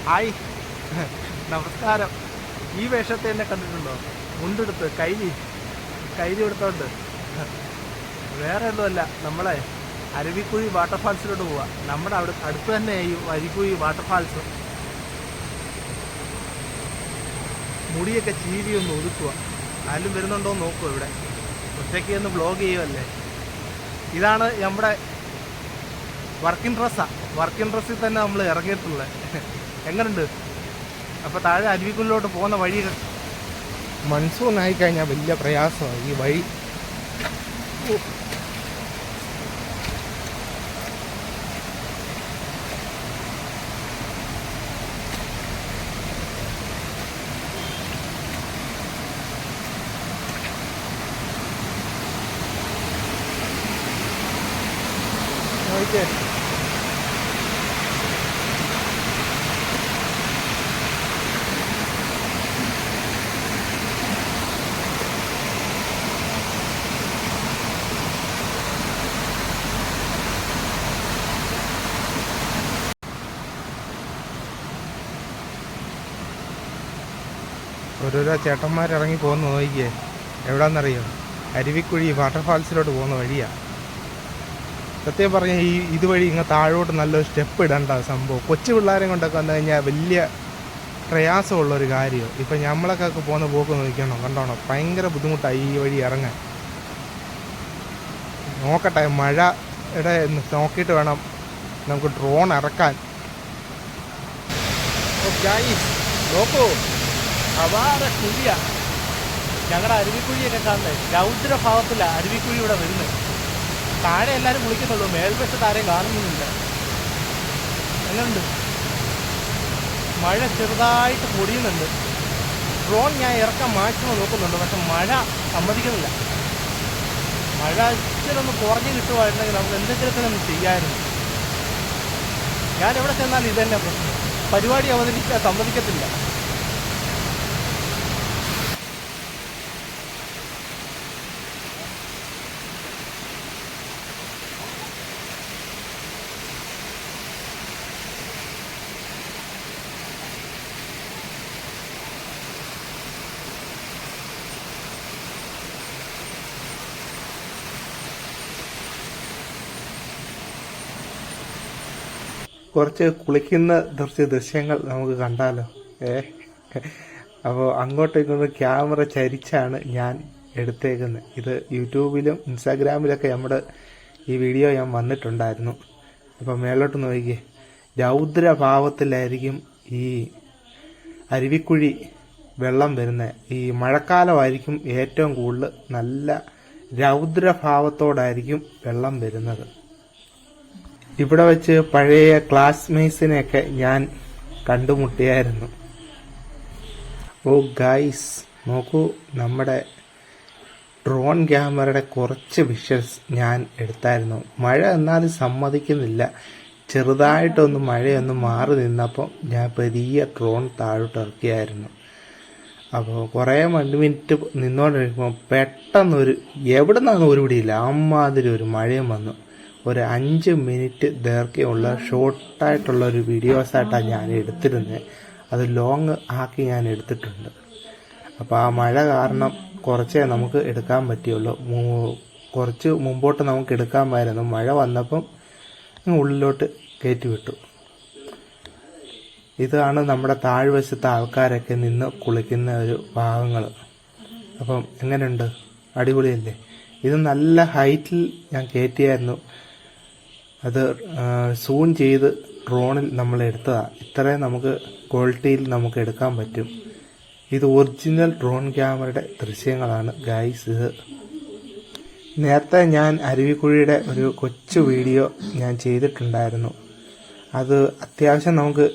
Hi, നമസ്കാരം. ഈ വേഷത്തെ എന്നെ കണ്ടിട്ടുണ്ടോ? മുണ്ടെടുത്ത് കൈലി എടുത്തോണ്ട് വേറെ ഒന്നുമല്ല, നമ്മളെ അരുവിക്കുഴി വാട്ടർഫാൾസിലോട്ട് പോവാ. നമ്മുടെ അടുത്ത് തന്നെ ഈ അരുവിക്കുഴി വാട്ടർഫാൾസ്. മുടിയൊക്കെ ചീവി ഒന്ന് ഒതുക്കുക. ആരും വരുന്നുണ്ടോ എന്ന് നോക്കുക. ഇവിടെ ഒറ്റയ്ക്ക് ഒന്ന് ബ്ലോഗ് ചെയ്യുമല്ലേ. ഇതാണ് നമ്മുടെ വർക്കിംഗ് ഡ്രസ്സിൽ തന്നെ നമ്മൾ ഇറങ്ങിയിട്ടുള്ളത്. എങ്ങനെയുണ്ട്? അപ്പോൾ താഴെ അരുവിക്കുള്ളിലോട്ട് പോകുന്ന വഴി മൺസൂൺ ആയിക്കഴിഞ്ഞാൽ വലിയ പ്രയാസമാണ് ഈ വഴി. ഓക്കെ, ഓരോരോ ചേട്ടന്മാരിറങ്ങി പോകുന്ന നോക്കിയേ. എവിടാന്നറിയോ? അരുവിക്കുഴി വാട്ടർഫാൾസിലോട്ട് പോകുന്ന വഴിയാണ്. സത്യം പറഞ്ഞാൽ ഇതുവഴി ഇങ്ങനെ താഴോട്ട് നല്ലൊരു സ്റ്റെപ്പ് ഇടേണ്ട സംഭവം. കൊച്ചു പിള്ളേരെ കൊണ്ടൊക്കെ വന്നു കഴിഞ്ഞാൽ വലിയ പ്രയാസമുള്ളൊരു കാര്യം. ഇപ്പം നമ്മളൊക്കെ പോകുന്ന പോക്ക് നോക്കണം, കണ്ടോണം. ഭയങ്കര ബുദ്ധിമുട്ടായി ഈ വഴി ഇറങ്ങാൻ. നോക്കട്ടെ, മഴയുടെ നോക്കിയിട്ട് വേണം നമുക്ക് ഡ്രോൺ ഇറക്കാൻ. നോക്കൂ, അപാര കുഴിയ. ഞങ്ങളുടെ അരുവിക്കുഴിയൊക്കെ കാണുന്നത് രൗദ്രഭാവത്തിലാണ് അരുവിക്കുഴി ഇവിടെ വരുന്നത്. താഴെ എല്ലാവരും കുളിക്കുന്നുള്ളൂ, മേൽവശത്ത് ആരെയും കാണുന്നുമില്ല. എങ്ങനെയുണ്ട്? മഴ ചെറുതായിട്ട് പൊടിയുന്നുണ്ട്. ഡ്രോൺ ഞാൻ ഇറക്കാൻ മാക്സിമം നോക്കുന്നുണ്ട്, പക്ഷെ മഴ സമ്മതിക്കുന്നില്ല. മഴ ഇച്ചിരി ഒന്ന് കുറഞ്ഞ് കിട്ടുമായിരുന്നെങ്കിൽ നമുക്ക് എന്തെങ്കിലുമൊക്കെ ഒന്ന് ചെയ്യാമായിരുന്നു. ഞാൻ എവിടെ ചെന്നാലും ഇതന്നെ പ്രശ്നം. പരിപാടി അവതരിക്കാൻ സമ്മതിക്കത്തില്ല. കുറച്ച് കുളിക്കുന്ന ദൃശ്യങ്ങൾ നമുക്ക് കണ്ടാലോ? അപ്പോൾ അങ്ങോട്ടും ഇങ്ങോട്ടും ക്യാമറ ചരിച്ചാണ് ഞാൻ എടുത്തേക്കുന്നത്. ഇത് യൂട്യൂബിലും ഇൻസ്റ്റാഗ്രാമിലൊക്കെ നമ്മുടെ ഈ വീഡിയോ ഞാൻ വന്നിട്ടുണ്ടായിരുന്നു. അപ്പോൾ മേലോട്ട് നോക്കിയേ, രൗദ്രഭാവത്തിലായിരിക്കും ഈ അരുവിക്കുഴി വെള്ളം വരുന്നത്. ഈ മഴക്കാലമായിരിക്കും ഏറ്റവും കൂടുതൽ നല്ല രൗദ്രഭാവത്തോടായിരിക്കും വെള്ളം വരുന്നത്. ഇവിടെ വെച്ച് പഴയ ക്ലാസ്മേറ്റ്സിനെയൊക്കെ ഞാൻ കണ്ടുമുട്ടിയായിരുന്നു. ഓ ഗൈസ്, നോക്കൂ, നമ്മുടെ ഡ്രോൺ ക്യാമറയുടെ കുറച്ച് വിഷ്വൽസ് ഞാൻ എടുത്തായിരുന്നു. മഴ എന്നാലും സമ്മതിക്കുന്നില്ല. ചെറുതായിട്ടൊന്ന് മഴയൊന്ന് മാറി നിന്നപ്പോൾ ഞാൻ പെരിയ ഡ്രോൺ താഴോട്ട് ഇറക്കിയായിരുന്നു. അപ്പോൾ കുറേ മിനിറ്റ് നിന്നുകൊണ്ടിരിക്കുമ്പോൾ പെട്ടെന്നൊരു എവിടെ നിന്നാണ് ഒരു പിടിയില്ല, അമ്മാതിരി ഒരു മഴയും വന്നു. ഒരു 5 മിനിറ്റ് ദൈർഘ്യമുള്ള ഷോർട്ടായിട്ടുള്ള ഒരു വീഡിയോസായിട്ടാണ് ഞാൻ എടുത്തിരുന്നത്. അത് ലോങ് ആക്കി ഞാൻ എടുത്തിട്ടുണ്ട്. അപ്പോൾ ആ മഴ കാരണം കുറച്ചേ നമുക്ക് എടുക്കാൻ പറ്റിയുള്ളൂ. കുറച്ച് മുമ്പോട്ട് നമുക്ക് എടുക്കാമായിരുന്നു. മഴ വന്നപ്പം ഉള്ളിലോട്ട് കയറ്റി വിട്ടു. ഇതാണ് നമ്മുടെ താഴ്വശത്തെ ആൾക്കാരൊക്കെ നിന്ന് കുളിക്കുന്ന ഒരു ഭാഗങ്ങൾ. അപ്പം എങ്ങനെയുണ്ട്? അടിപൊളിയല്ലേ? ഇത് നല്ല ഹൈറ്റിൽ ഞാൻ കയറ്റിയായിരുന്നു. അത് സൂം ചെയ്ത് ഡ്രോണിൽ നമ്മൾ എടുത്തതാണ്. ഇത്രയും നമുക്ക് ക്വാളിറ്റിയിൽ നമുക്ക് എടുക്കാൻ പറ്റും. ഇത് ഒറിജിനൽ ഡ്രോൺ ക്യാമറയുടെ ദൃശ്യങ്ങളാണ് ഗൈസ്. ഇത് നേരത്തെ ഞാൻ അരുവിക്കുഴിയുടെ ഒരു കൊച്ചു വീഡിയോ ഞാൻ ചെയ്തിട്ടുണ്ടായിരുന്നു. അത് അത്യാവശ്യം നമുക്ക്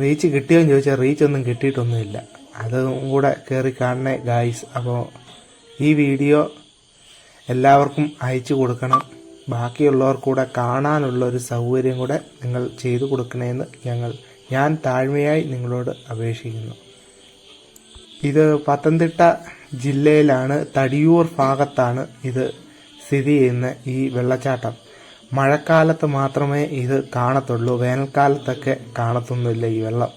റീച്ച് കിട്ടിയോന്ന് ചോദിച്ചാൽ റീച്ചൊന്നും കിട്ടിയിട്ടൊന്നുമില്ല. അതും കൂടെ കയറി കാണണേ ഗൈസ്. അപ്പോൾ ഈ വീഡിയോ എല്ലാവർക്കും അയച്ചു കൊടുക്കണം. ബാക്കിയുള്ളവർക്കൂടെ കാണാനുള്ള ഒരു സൗകര്യം കൂടെ നിങ്ങൾ ചെയ്തു കൊടുക്കണമെന്ന് ഞാൻ താഴ്മയായി നിങ്ങളോട് അപേക്ഷിക്കുന്നു. ഇത് പത്തനംതിട്ട ജില്ലയിലാണ്, തടിയൂർ ഭാഗത്താണ് ഇത് സ്ഥിതി ചെയ്യുന്ന ഈ വെള്ളച്ചാട്ടം. മഴക്കാലത്ത് മാത്രമേ ഇത് കാണത്തുള്ളൂ, വേനൽക്കാലത്തൊക്കെ കാണത്തൊന്നുമില്ല ഈ വെള്ളം.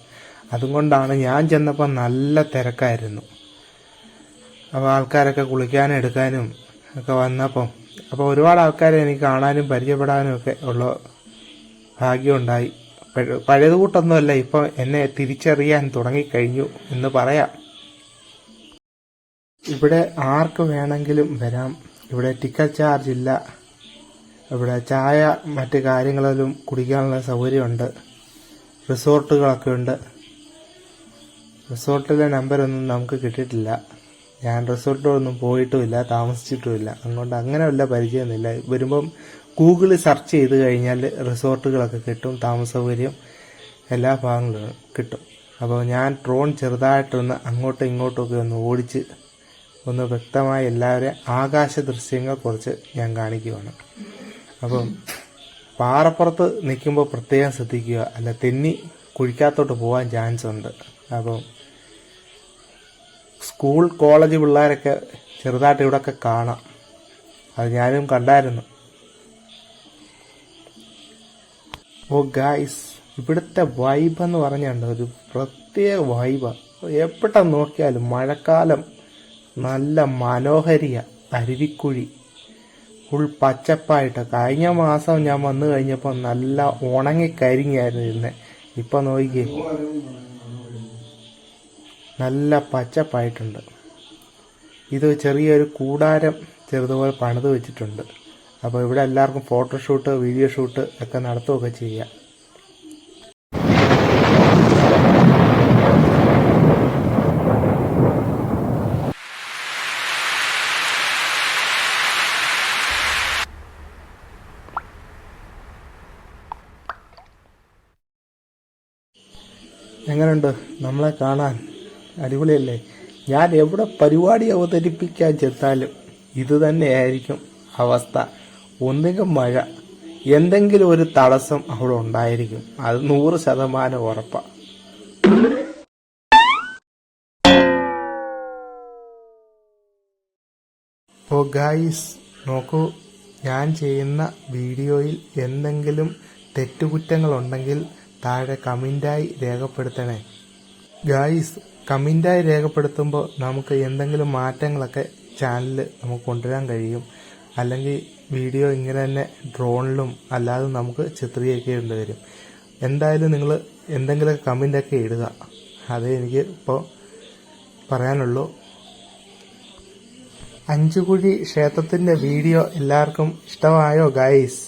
അതുകൊണ്ടാണ് ഞാൻ ചെന്നപ്പോൾ നല്ല തിരക്കായിരുന്നു. അപ്പോൾ ആൾക്കാരൊക്കെ കുളിക്കാനും എടുക്കാനും ഒക്കെ വന്നപ്പം അപ്പോൾ ഒരുപാട് ആൾക്കാരെ എനിക്ക് കാണാനും പരിചയപ്പെടാനും ഒക്കെ ഉള്ള ഭാഗ്യമുണ്ടായി. പഴയത് കൂട്ടൊന്നുമല്ല, ഇപ്പം എന്നെ തിരിച്ചറിയാൻ തുടങ്ങിക്കഴിഞ്ഞു എന്ന് പറയാം. ഇവിടെ ആർക്ക് വേണമെങ്കിലും വരാം. ഇവിടെ ടിക്കറ്റ് ചാർജ് ഇല്ല. ഇവിടെ ചായ മറ്റ് കാര്യങ്ങളിലും കുടിക്കാനുള്ള സൗകര്യമുണ്ട്. റിസോർട്ടുകളൊക്കെ ഉണ്ട്. റിസോർട്ടിലെ നമ്പരൊന്നും നമുക്ക് കിട്ടിയിട്ടില്ല. ഞാൻ റിസോർട്ടിലൊന്നും പോയിട്ടുമില്ല, താമസിച്ചിട്ടുമില്ല. അതുകൊണ്ട് അങ്ങനെ വല്ല പരിചയമൊന്നുമില്ല. വരുമ്പം ഗൂഗിളിൽ സെർച്ച് ചെയ്ത് കഴിഞ്ഞാൽ റിസോർട്ടുകളൊക്കെ കിട്ടും, താമസ സൗകര്യം എല്ലാ ഭാഗങ്ങളിലും കിട്ടും. അപ്പോൾ ഞാൻ ഡ്രോൺ ചെറുതായിട്ടൊന്ന് അങ്ങോട്ടും ഇങ്ങോട്ടുമൊക്കെ ഒന്ന് ഓടിച്ച് ഒന്ന് വ്യക്തമായി എല്ലാവരെയും ആകാശ ദൃശ്യങ്ങൾ കുറച്ച് ഞാൻ കാണിക്കുകയാണ്. അപ്പം പാറപ്പുറത്ത് നിൽക്കുമ്പോൾ പ്രത്യേകം ശ്രദ്ധിക്കുക, അല്ല തെന്നി കുഴിക്കകത്തോട്ട് പോകാൻ ചാൻസ് ഉണ്ട്. അപ്പം സ്കൂൾ കോളേജ് പിള്ളേരൊക്കെ ചെറുതായിട്ട് ഇവിടെയൊക്കെ കാണാം. അത് ഞാനും കണ്ടായിരുന്നു. ഓ ഗായ്സ്, ഇവിടുത്തെ വൈബ് എന്ന് പറഞ്ഞുണ്ട് ഒരു പ്രത്യേക വൈബാണ്. എവിടെ നോക്കിയാലും മഴക്കാലം നല്ല മനോഹരിയ, അരുവിക്കുഴി ഫുൾ പച്ചപ്പായിട്ട്. കഴിഞ്ഞ മാസം ഞാൻ വന്നു കഴിഞ്ഞപ്പോൾ നല്ല ഉണങ്ങിക്കരിഞ്ഞായിരുന്നു ഇരുന്നത്. ഇപ്പം നോക്കിക്കേ, നല്ല പച്ചപ്പായിട്ടുണ്ട്. ഇത് ചെറിയൊരു കൂടാരം ചെറുതുപോലെ പണിത് വെച്ചിട്ടുണ്ട്. അപ്പോൾ ഇവിടെ എല്ലാവർക്കും ഫോട്ടോഷൂട്ട്, വീഡിയോ ഷൂട്ട് ഒക്കെ നടത്തുകയൊക്കെ ചെയ്യാം. എങ്ങനെയുണ്ട് നമ്മളെ കാണാൻ? അടിപൊളിയല്ലേ? ഞാൻ എവിടെ പരിപാടി അവതരിപ്പിക്കാൻ ചെന്നാലും ഇത് തന്നെയായിരിക്കും അവസ്ഥ. ഒന്നുകിൽ മഴ, എന്തെങ്കിലും ഒരു തടസ്സം അവിടെ ഉണ്ടായിരിക്കും. അത് 100% ഉറപ്പാണ്. ഓ ഗായ്സ്, നോക്കൂ, ഞാൻ ചെയ്യുന്ന വീഡിയോയിൽ എന്തെങ്കിലും തെറ്റുകുറ്റങ്ങളുണ്ടെങ്കിൽ താഴെ കമൻ്റായി രേഖപ്പെടുത്തണേ ഗായ്സ്. കമൻ്റായി രേഖപ്പെടുത്തുമ്പോൾ നമുക്ക് എന്തെങ്കിലും മാറ്റങ്ങളൊക്കെ ചാനലിൽ നമുക്ക് കൊണ്ടുവരാൻ കഴിയും. അല്ലെങ്കിൽ വീഡിയോ ഇങ്ങനെ തന്നെ ഡ്രോണിലും അല്ലാതെ നമുക്ക് ചിത്രീകരിക്കേണ്ടി വരും. എന്തായാലും നിങ്ങൾ എന്തെങ്കിലുമൊക്കെ കമൻ്റൊക്കെ ഇടുക. അതേ എനിക്ക് ഇപ്പോൾ പറയാനുള്ളൂ. അഞ്ചുകുഴി ക്ഷേത്രത്തിൻ്റെ വീഡിയോ എല്ലാവർക്കും ഇഷ്ടമായോ ഗായ്സ്?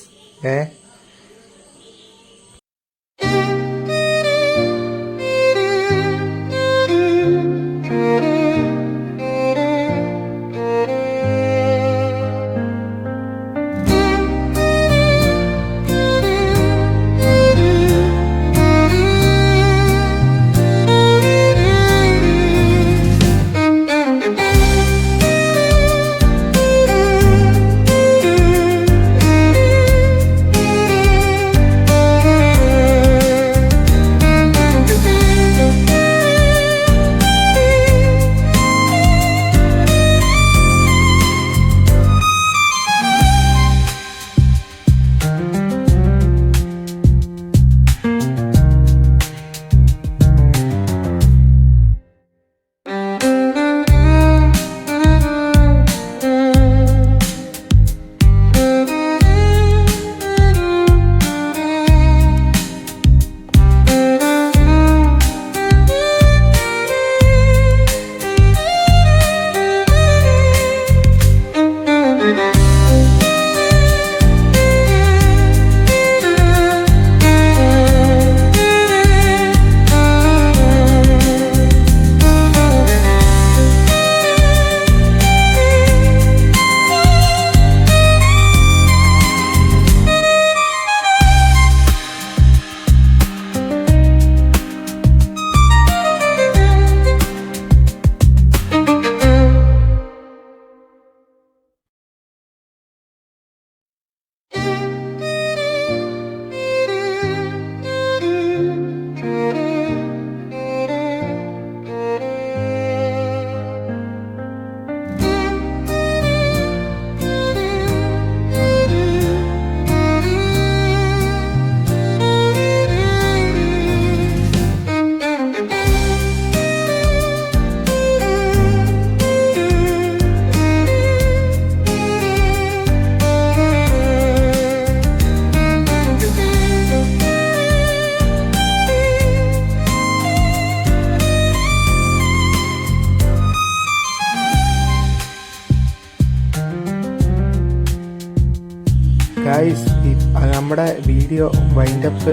നമ്മുടെ വീഡിയോ വൈൻഡപ്പ്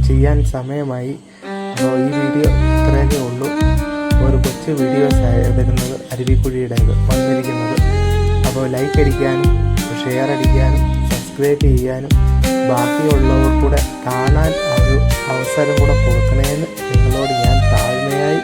ചെയ്യാൻ സമയമായി. അപ്പോൾ ഈ വീഡിയോ ഇത്രയൊക്കെ ഉള്ളൂ. ഒരു കൊച്ചു വീഡിയോസ് വരുന്നത് അരുവിക്കുഴിയുടേത് വന്നിരിക്കുന്നത്. അപ്പോൾ ലൈക്ക് അടിക്കാനും ഷെയർ അടിക്കാനും സബ്സ്ക്രൈബ് ചെയ്യാനും ബാക്കിയുള്ളവർ കൂടെ കാണാൻ ഒരു അവസരം കൂടെ കൊടുക്കണമെന്ന് നിങ്ങളോട് ഞാൻ താഴ്മയായി